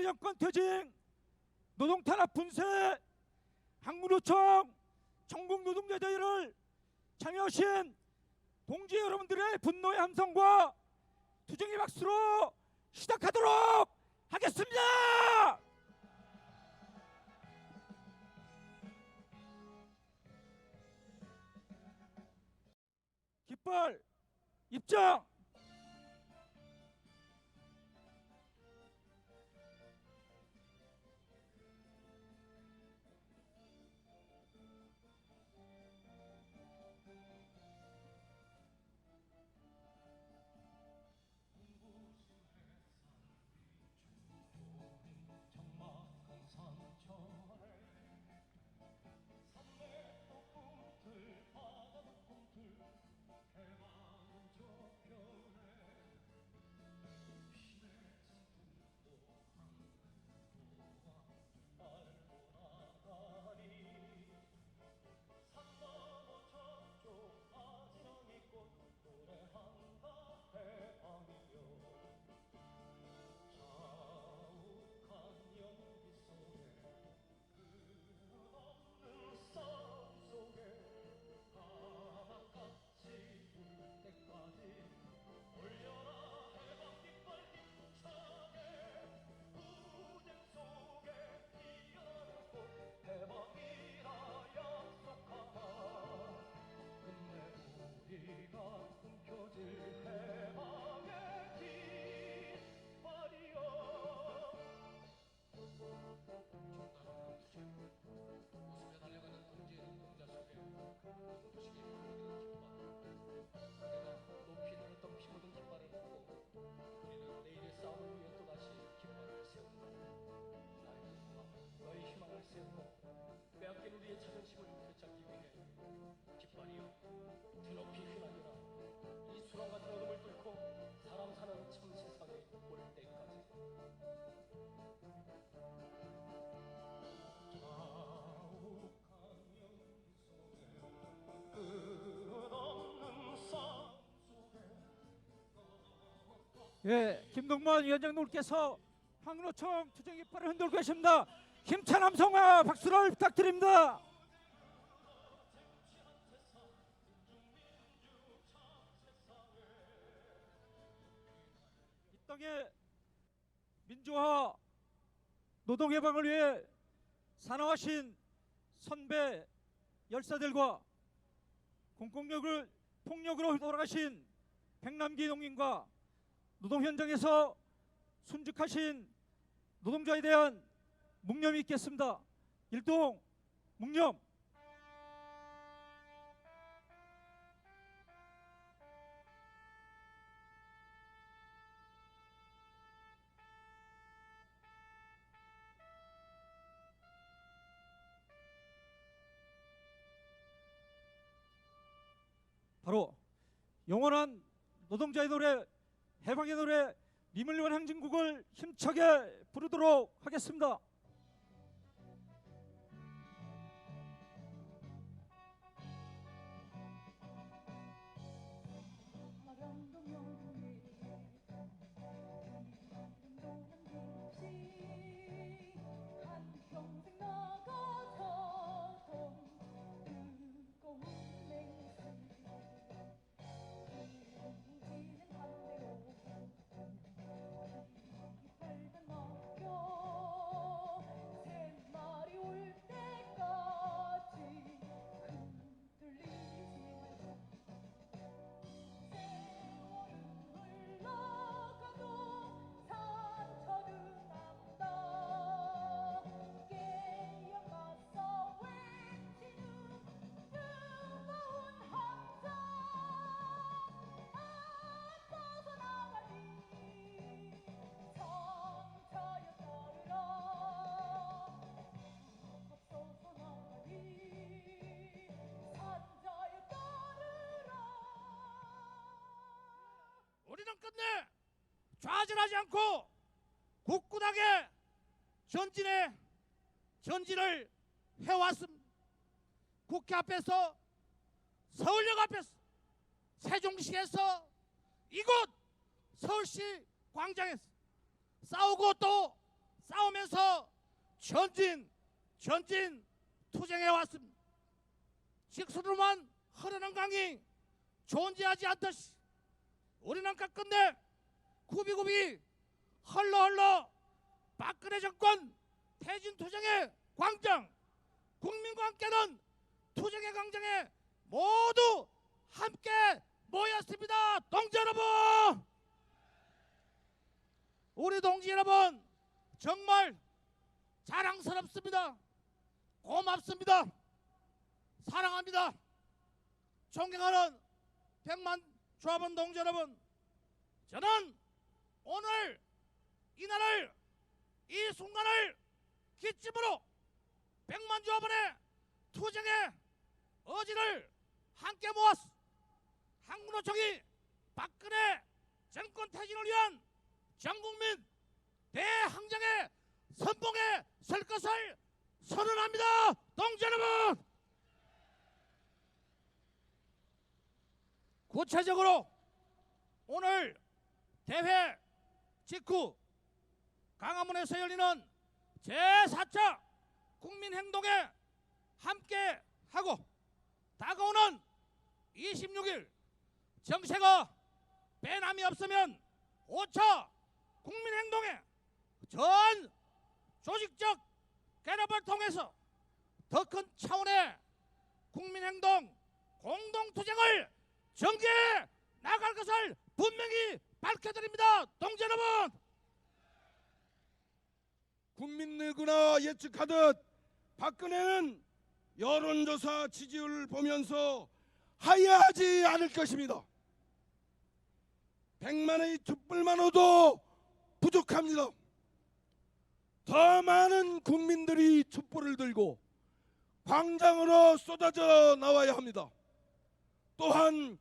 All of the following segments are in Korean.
정권 퇴진, 노동탄압 분쇄, 한국노총 전국노동자대회를 참여하신 동지 여러분들의 분노의 함성과 투쟁의 박수로 시작하도록 하겠습니다. 깃발 입장. 빼앗긴 우리의 자존심을 되찾기 위해 깃발이여 드높이 휘날려라. 이 수렁 같은 어둠을 뚫고 사람 사는 참 세상에 올 때까지. 예, 김동만 위원장님께서 한국노총 투쟁 깃발을 흔들고 계십니다. 힘찬 함성과 박수를 부탁드립니다. 이 땅의 민주화, 노동 해방을 위해 사나워하신 선배 열사들과 공권력을 폭력으로 돌아가신 백남기 농민과 노동 현장에서 순직하신 노동자에 대한 묵념이 있겠습니다. 일동 묵념. 바로 영원한 노동자의 노래, 해방의 노래, 님을 위한 행진곡을 힘차게 부르도록 하겠습니다. 우리는 끝내 좌절하지 않고 굳굳하게 전진을 해왔습니다. 국회 앞에서, 서울역 앞에서, 세종시에서, 이곳 서울시 광장에서 싸우고 또 싸우면서 전진 투쟁해 왔습니다. 직수로만 흐르는 강이 존재하지 않듯이 우리는 끝끝내 굽이굽이 흘러 박근혜 정권 퇴진 투쟁의 광장, 국민과 함께는 투쟁의 광장에 모두 함께 모였습니다. 동지 여러분, 우리 동지 여러분 정말 자랑스럽습니다. 고맙습니다. 사랑합니다. 존경하는 백만 조합원 동지 여러분, 저는 오늘 이날을, 이 순간을 기점으로 백만 조합원의 투쟁의 의지를 함께 모았어 한국노총이 박근혜 정권 퇴진을 위한 전국민 대항쟁의 선봉에 설 것을 선언합니다. 동지 여러분, 구체적으로 오늘 대회 직후 광화문에서 열리는 제4차 국민행동에 함께 하고 다가오는 26일 정세가 배남이 없으면 5차 국민행동에 전 조직적 결합을 통해서 더 큰 차원의 국민행동 공동투쟁을 전개해 나갈 것을 분명히 밝혀드립니다. 동지 여러분, 국민 누구나 예측하듯 박근혜는 여론조사 지지율을 보면서 하야하지 않을 것입니다. 100만의 촛불만으로도 부족합니다. 더 많은 국민들이 촛불을 들고 광장으로 쏟아져 나와야 합니다. 또한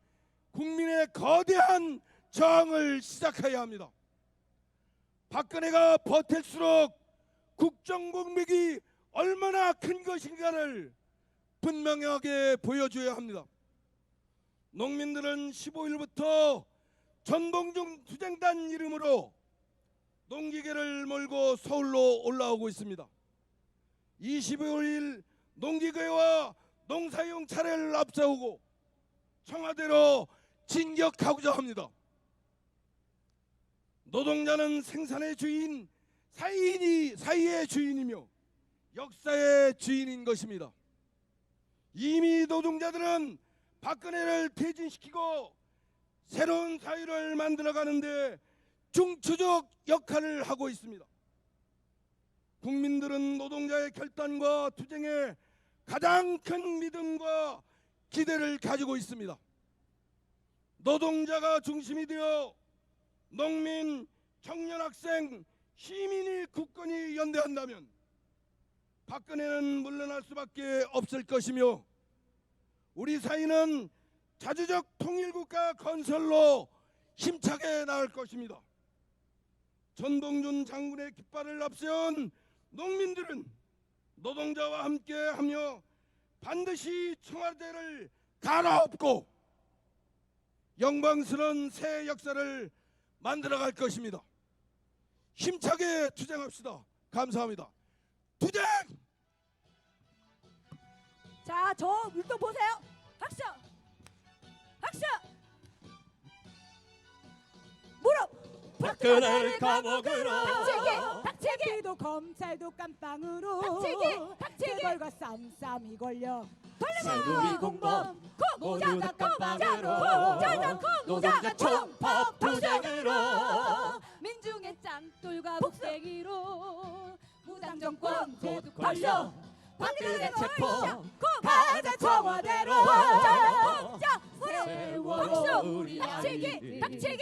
국민의 거대한 저항을 시작해야 합니다. 박근혜가 버틸수록 국정공백이 얼마나 큰 것인가를 분명하게 보여줘야 합니다. 농민들은 15일부터 전봉중 투쟁단 이름으로 농기계를 몰고 서울로 올라오고 있습니다. 25일 농기계와 농사용 차례를 앞세우고 청와대로 진격하고자 합니다. 노동자는 생산의 주인, 사이의 주인이며 역사의 주인인 것입니다. 이미 노동자들은 박근혜를 퇴진시키고 새로운 사회를 만들어가는데 중추적 역할을 하고 있습니다. 국민들은 노동자의 결단과 투쟁에 가장 큰 믿음과 기대를 가지고 있습니다. 노동자가 중심이 되어 농민, 청년, 학생, 시민이 굳건히 연대한다면 박근혜는 물러날 수밖에 없을 것이며 우리 사회는 자주적 통일국가 건설로 힘차게 나갈 것입니다. 전봉준 장군의 깃발을 앞세운 농민들은 노동자와 함께하며 반드시 청와대를 갈아엎고 영광스러운 새 역사를 만들어갈 것입니다. 힘차게 투쟁합시다. 감사합니다. 투쟁! 자, 저 물동 보세요. 박수! 박수! 무릎! 박근혜를 감옥으로 박치기도 검찰도 깜빵으로 박치기 재벌과 쌈쌈이 걸려 새누리 공범 모두 다 깜빵으로 노동자 총법 투쟁으로 민중의 짱돌과 복대기로 무당정권 곧 걸려 박근혜 체포 가자 청와대로 세월호 우리 박치기 아이들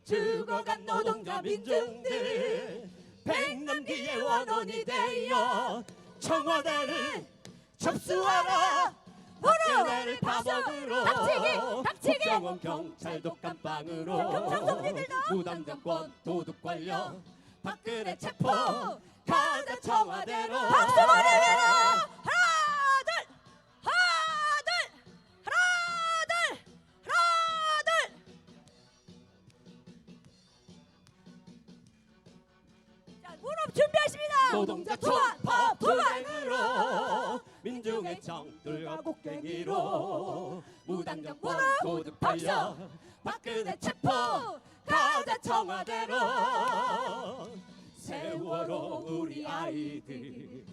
죽어간 노동자 민중들 백남기의 원혼이 되어 청와대를 접수하라 박근혜를 감옥으로 국정원 경찰도 깜빵으로 무당정권 도둑 걸려 박근혜 체포 가자 청와대로 박수 보내라 하나 둘 자, 무릎 준비하십니다. 노동자 투쟁 투쟁으로 민중의 창들과 곡괭이로 무당정권 도둑팔려 박근혜 체포 가자 청와대로 세월호 우리 아이들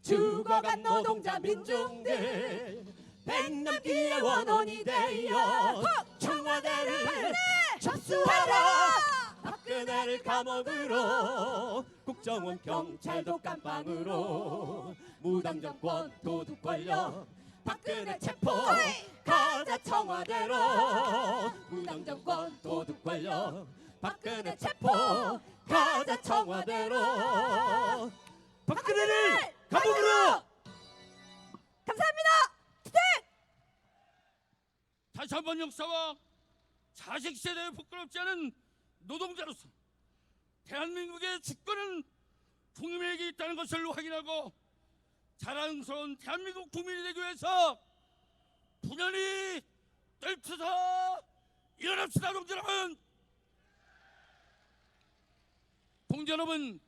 죽어간 노동자 민중들 백남기의 원혼이 되어 청와대를 접수하라 박근혜를 감옥으로 국정원 경찰도 깜빵으로 무당정권 도둑 걸려 박근혜 체포 가자 청와대로 무당정권 도둑 걸려 박근혜 체포 가자 청와대로 박근혜를 감옥으로. 감사합니다. 다시 한번 역사와 자식 세대에 부끄럽지 않은 노동자로서 대한민국의 주권은 국민에게 있다는 것을 확인하고 자랑스러운 대한민국 국민이 되기 위해서 분연히 떨쳐서 일어납시다. 동지 여러분, 동지 여러분,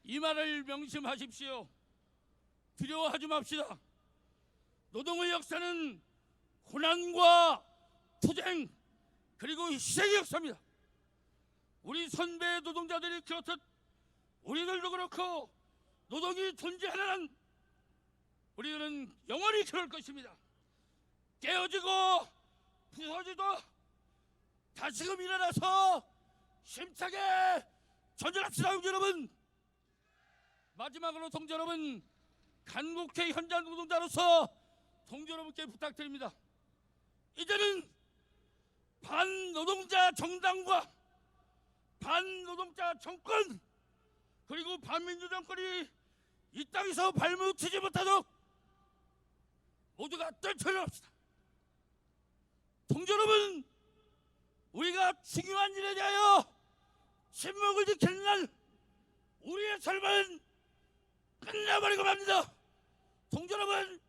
이 말을 명심하십시오. 두려워하지 맙시다. 노동의 역사는 고난과 투쟁 그리고 희생의 역사입니다. 우리 선배 노동자들이 그렇듯 우리들도 그렇고 노동이 존재하는 한 우리들은 영원히 그럴 것입니다. 깨어지고 부서지도 다시금 일어나서 힘차게 전전합시다. 동지 여러분, 마지막으로 동지 여러분, 간곡회 현장 노동자로서 동지 여러분께 부탁드립니다. 이제는 반노동자 정당과 반노동자 정권 그리고 반민주 정권이 이 땅에서 발붙이지 못하도록 모두가 떨쳐내합시다. 동지 여러분, 우리가 중요한 일에 대하여 침묵을 지키는 날 우리의 삶은 끝나버리고 맙니다. 동지 여러분,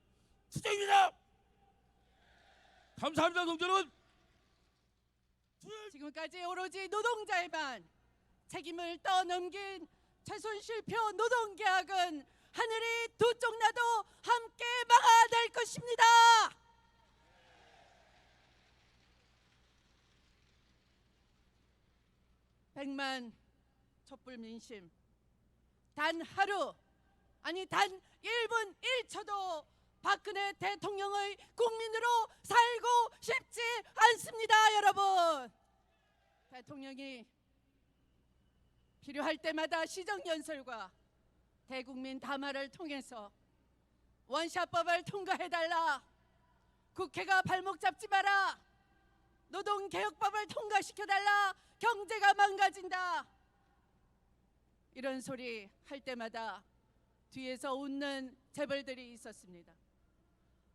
투쟁입니다. 감사합니다. 동지 여러분. 지금까지 오로지 노동자에만 책임을 떠넘긴 최순실표 노동계약은 하늘이 두 쪽 나도 함께 막아낼 것입니다. 백만 촛불 민심, 단 하루, 아니 단 1분 1초도 박근혜 대통령의 국민으로 살고 싶지 않습니다. 여러분, 대통령이 필요할 때마다 시정연설과 대국민 담화를 통해서 원샷법을 통과해달라, 국회가 발목 잡지 마라, 노동개혁법을 통과시켜달라, 경제가 망가진다, 이런 소리 할 때마다 뒤에서 웃는 재벌들이 있었습니다.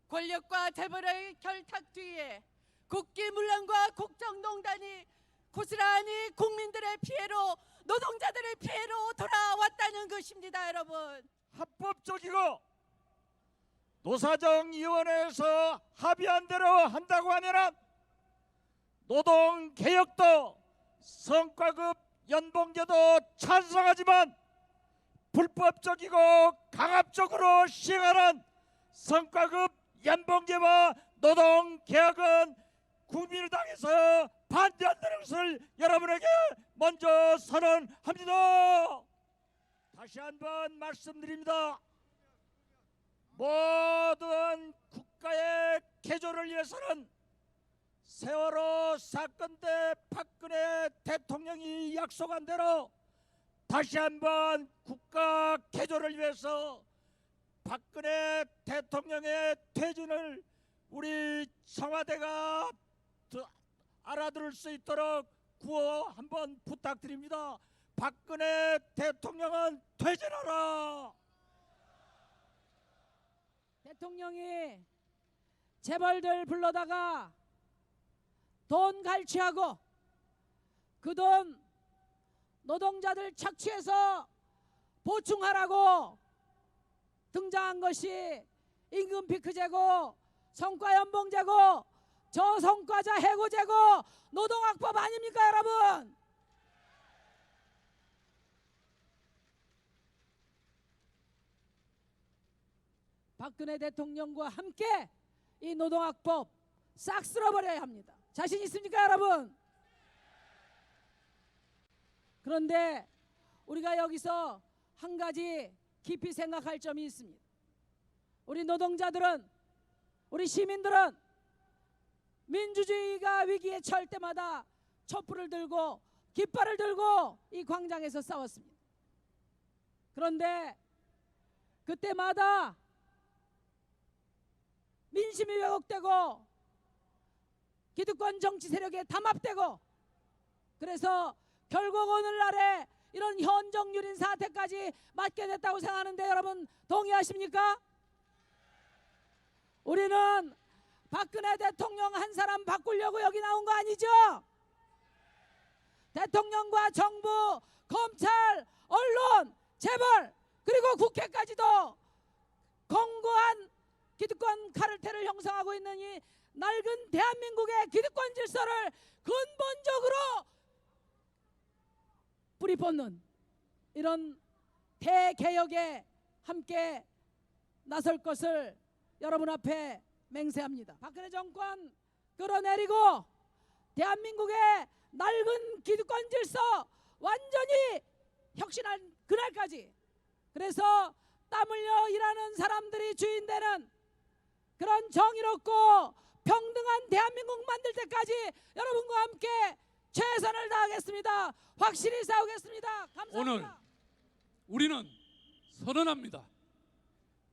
권력과 재벌의 결탁 뒤에 국기문란과 국정농단이 고스란히 국민들의 피해로, 노동자들의 피해로 돌아왔다는 것입니다. 여러분, 합법적이고 노사정위원회에서 합의한 대로 한다고 하면 노동개혁도 성과급 연봉제도 찬성하지만 불법적이고 강압적으로 시행하는 성과급 연봉제와 노동개혁은 국민의당에서 반대한다는 것을 여러분에게 먼저 선언합니다. 다시 한번 말씀드립니다. 모든 국가의 개조를 위해서는 세월호 사건 때 박근혜 대통령이 약속한 대로 다시 한번 국가 개조를 위해서 박근혜 대통령의 퇴진을 우리 청와대가 알아들을 수 있도록 구호 한번 부탁드립니다. 박근혜 대통령은 퇴진하라. 대통령이 재벌들 불러다가 돈 갈취하고 그 돈 노동자들 착취해서 보충하라고 등장한 것이 임금 피크제고 성과연봉제고 저성과자 해고제고 노동학법 아닙니까 여러분? 박근혜 대통령과 함께 이 노동학법 싹 쓸어버려야 합니다. 자신 있습니까, 여러분? 그런데 우리가 여기서 한 가지 깊이 생각할 점이 있습니다. 우리 노동자들은, 우리 시민들은 민주주의가 위기에 처할 때마다 촛불을 들고 깃발을 들고 이 광장에서 싸웠습니다. 그런데 그때마다 민심이 왜곡되고 기득권 정치 세력에 담합되고, 그래서 결국 오늘날에 이런 현정유린 사태까지 맞게 됐다고 생각하는데 여러분 동의하십니까? 우리는 박근혜 대통령 한 사람 바꾸려고 여기 나온 거 아니죠? 대통령과 정부, 검찰, 언론, 재벌, 그리고 국회까지도 공고한 기득권 카르텔을 형성하고 있는 이 낡은 대한민국의 기득권 질서를 근본적으로 뿌리 뽑는 이런 대개혁에 함께 나설 것을 여러분 앞에 맹세합니다. 박근혜 정권 끌어내리고 대한민국의 낡은 기득권 질서 완전히 혁신할 그날까지, 그래서 땀 흘려 일하는 사람들이 주인되는 그런 정의롭고 평등한 대한민국 만들 때까지 여러분과 함께 최선을 다하겠습니다. 확실히 싸우겠습니다. 감사합니다. 오늘 우리는 선언합니다.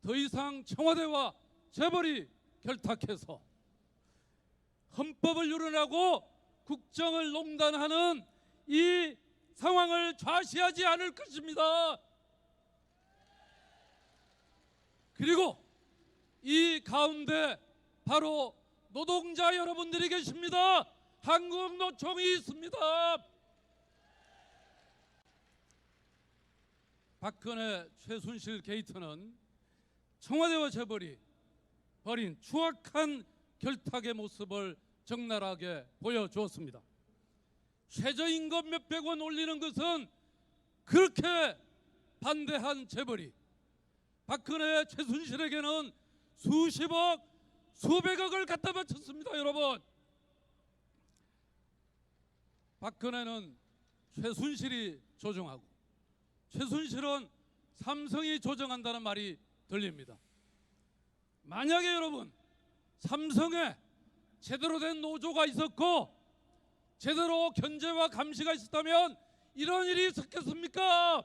더 이상 청와대와 재벌이 결탁해서 헌법을 유린하고 국정을 농단하는 이 상황을 좌시하지 않을 것입니다. 그리고 이 가운데 바로 노동자 여러분들이 계십니다. 한국노총이 있습니다. 박근혜 최순실 게이트는 청와대와 재벌이 벌인 추악한 결탁의 모습을 적나라하게 보여주었습니다. 최저임금 몇백 원 올리는 것은 그렇게 반대한 재벌이 박근혜 최순실에게는 수십억, 수백억을 갖다 바쳤습니다. 여러분, 박근혜는 최순실이 조정하고 최순실은 삼성이 조정한다는 말이 들립니다. 만약에 여러분 삼성에 제대로 된 노조가 있었고 제대로 견제와 감시가 있었다면 이런 일이 있었겠습니까?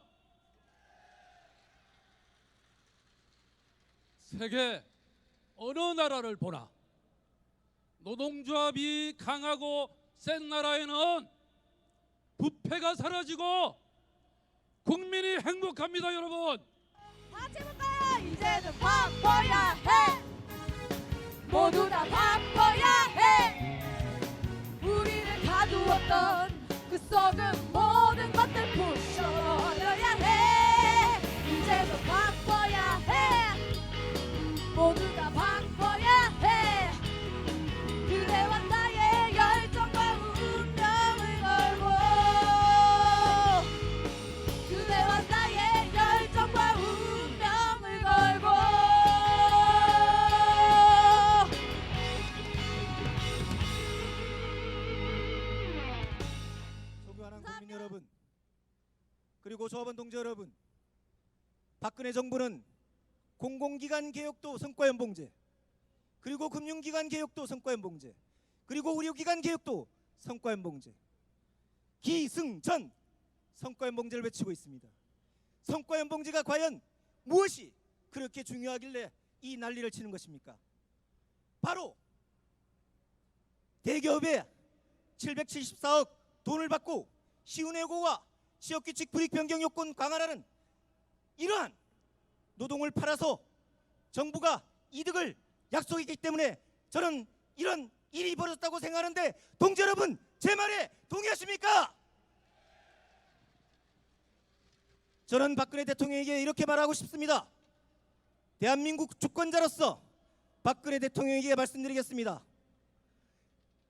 세계 어느 나라를 보나 노동조합이 강하고 센 나라에는 부패가 사라지고 국민이 행복합니다. 여러분, 같이 볼까요? 이제는 바꿔야 해. 모두 다 바꿔야 해. 우리를 가두었던 그 썩은 모든 것들 부셔버려야 해. 이제는 바꿔야 해. 모두 다 바꿔야 해. 그대와 나의 열정과 운명을 걸고, 그대와 나의 열정과 운명을 걸고. 존경하는 국민 여러분, 그리고 조합원 동지 여러분, 박근혜 정부는 공공기관 개혁도 성과연봉제, 그리고 금융기관 개혁도 성과연봉제, 그리고 의료기관 개혁도 성과연봉제, 기승전 성과연봉제를 외치고 있습니다. 성과연봉제가 과연 무엇이 그렇게 중요하길래 이 난리를 치는 것입니까? 바로 대기업에 774억 돈을 받고 시운해고와 지역규칙 불이익 변경 요건 강화라는 이러한 노동을 팔아서 정부가 이득을 약속했기 때문에 저는 이런 일이 벌어졌다고 생각하는데, 동지 여러분, 제 말에 동의하십니까? 저는 박근혜 대통령에게 이렇게 말하고 싶습니다. 대한민국 주권자로서 박근혜 대통령에게 말씀드리겠습니다.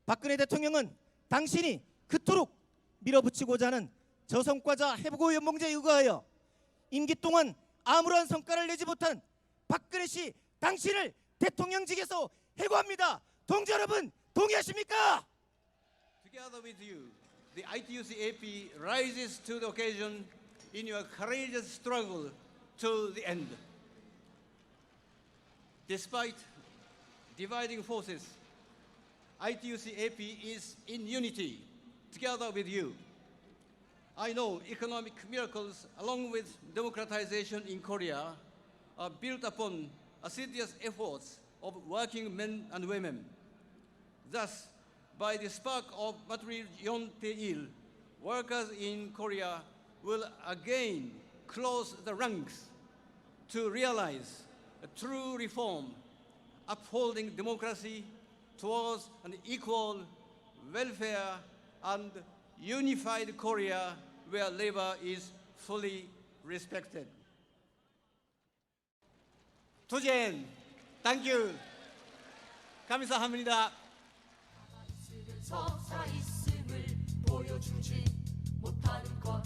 박근혜 대통령은 당신이 그토록 밀어붙이고자 하는 저성과자 해보고 연봉제에 의거하여 임기 동안 아무런 성과를 내지 못한 박근혜 씨 당신을 대통령직에서 해고합니다. 동지 여러분, 동의하십니까? Together with you, the ITUC-AP rises to the occasion in your courageous struggle to the end. Despite dividing forces, ITUC-AP is in unity together with you. I know economic miracles along with democratization in Korea are built upon assiduous efforts of working men and women. Thus, by the spark of Matri Yontae-il, workers in Korea will again close the ranks to realize a true reform, upholding democracy towards an equal welfare and unified Korea where labor is fully respected. 투젠, 땡큐, 감사합니다. 살아있음을 보여주지 못하는 것,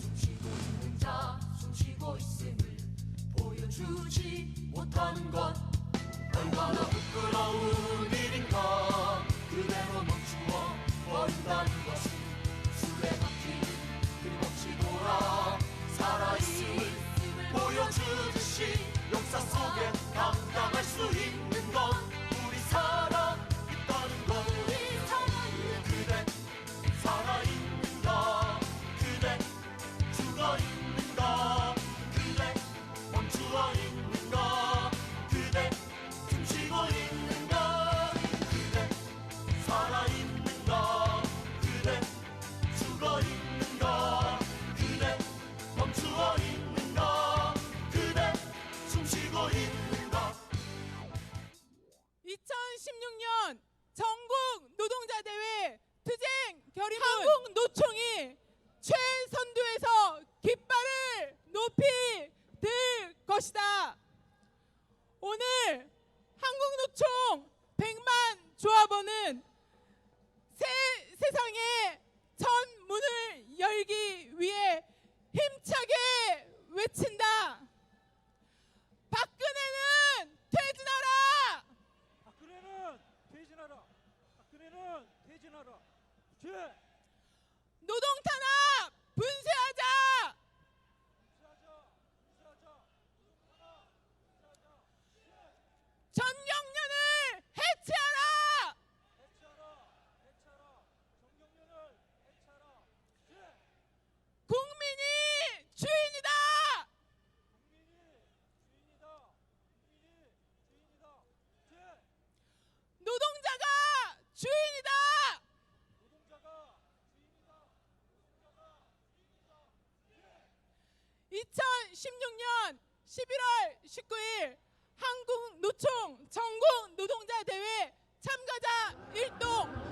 숨쉬고 있는 자, 숨쉬고 있음을 보여주지 못하는 것, 얼마나 부끄러운 일인가. 그대로 멈추어 버린다는 것은 술래잡기 끊임없이 돌아 살아있음을 보여주듯이 역사 속에 감당할 수 있는 것, 우리 살아있다는 것. 그대 살아있는가, 그대 죽어있는가, 그대 멈추어 있는가, 그대 숨쉬고 있는가, 그대 살아있는가, 그대 죽어있는가, 그대 멈추어 있는가, 그대 숨쉬고 있는가. 2016년 전국 노동자 대회 투쟁 결의문 한국 노총이 최선두에서 깃발을 높이 들 것이다. 오늘 한국 노총 100만 조합원은 세상의 전 문을 열기 위해 힘차게 외친다. 박근혜는 퇴진하라. 박근혜는 퇴진하라. 박근혜는 퇴진하라. 죄. 노동 탄압 분쇄하자. 전경련을 해체하라. 국민이 주인이다. 노동자가 주인이다. 2016년 11월 19일 한국 노총 전국 노동자 대회 참가자 1동.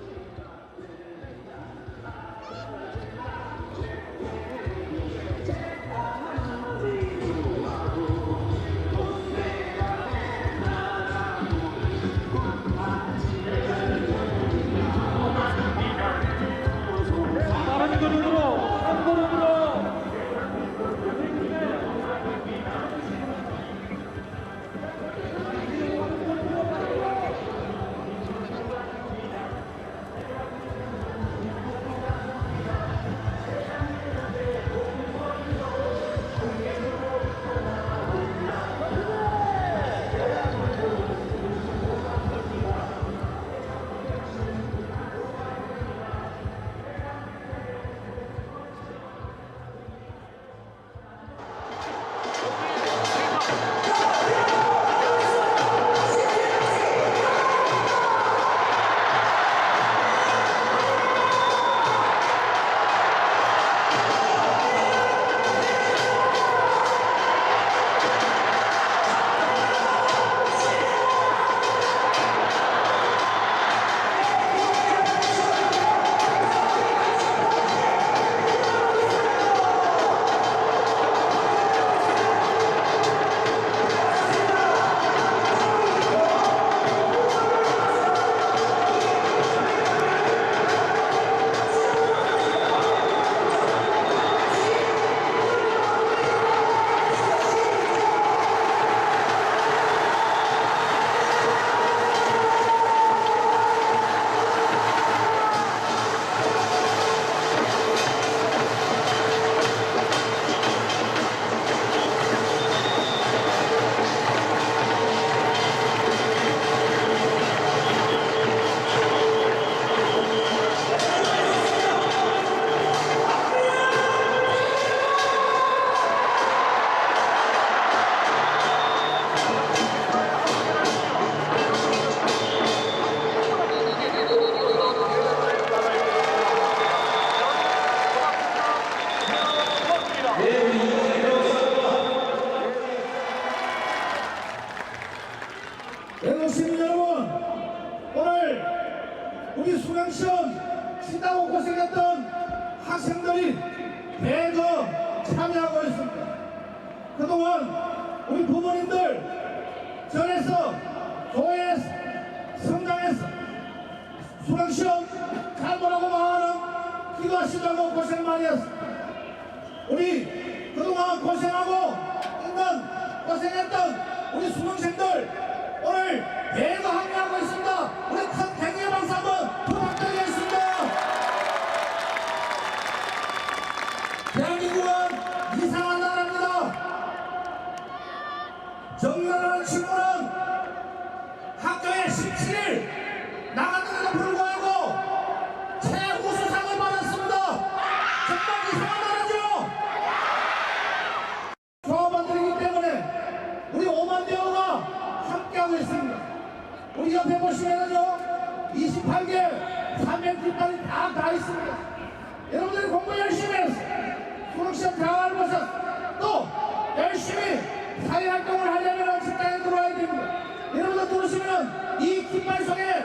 고생했던 학생들이 대거 참여하고 있습니다. 그동안 우리 부모님들 절에서 교회에서 성당에서 수강시험 잘 보라고 많은 기도하시려고 고생 많이 했습니다. 우리 그동안 고생했던 우리 수능생들 오늘 대거 합류하고 있습니다. 우리 큰 댕기 박수 한번 부탁드리겠습니다. 대한민국은 이상한 나라입니다. 정유라는 친구는 학교에 17일 나갔는데도 불구하고 최우수상을 받았습니다. 정말 이상한 나라죠. 조합원들이기 때문에 우리 5만 대우가 함께하고 있습니다. 우리 옆에 보시면은요 28개 사면 깃발이 다 있습니다. 여러분들이 공부 열심히 해서 수능시험 잘 보셔서 또 열심히 사회활동을 하려면 직장에 들어와야 됩니다. 여러분들 들으시면 이 깃발 속에